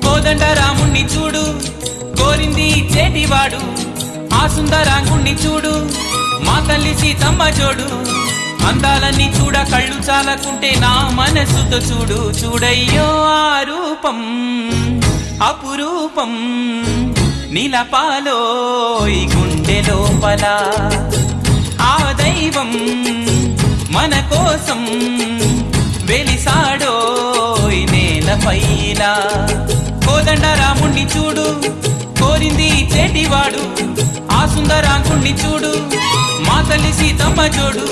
కోదండ రాముణ్ణి చూడు కోరింది చేటివాడు, ఆ సుందరాంగుణ్ణి చూడు మా తల్లి సీతమ్మ జోడు. అందాలన్నీ చూడ కళ్ళు చాలకుంటే నా మనసుతో చూడు, చూడయ్యో ఆ రూపం అపురూపం నీలపాలో ఈ గుండె లోపల. ఆ దైవం మన కోసం వెలిసాడో ఈ నేలపైలా. కోదండ రాముణ్ణి చూడు కోరింది చేటివాడు, ఆ సుందరాంగుణ్ణి చూడు మా తల్లి సీతమ్మ జోడు.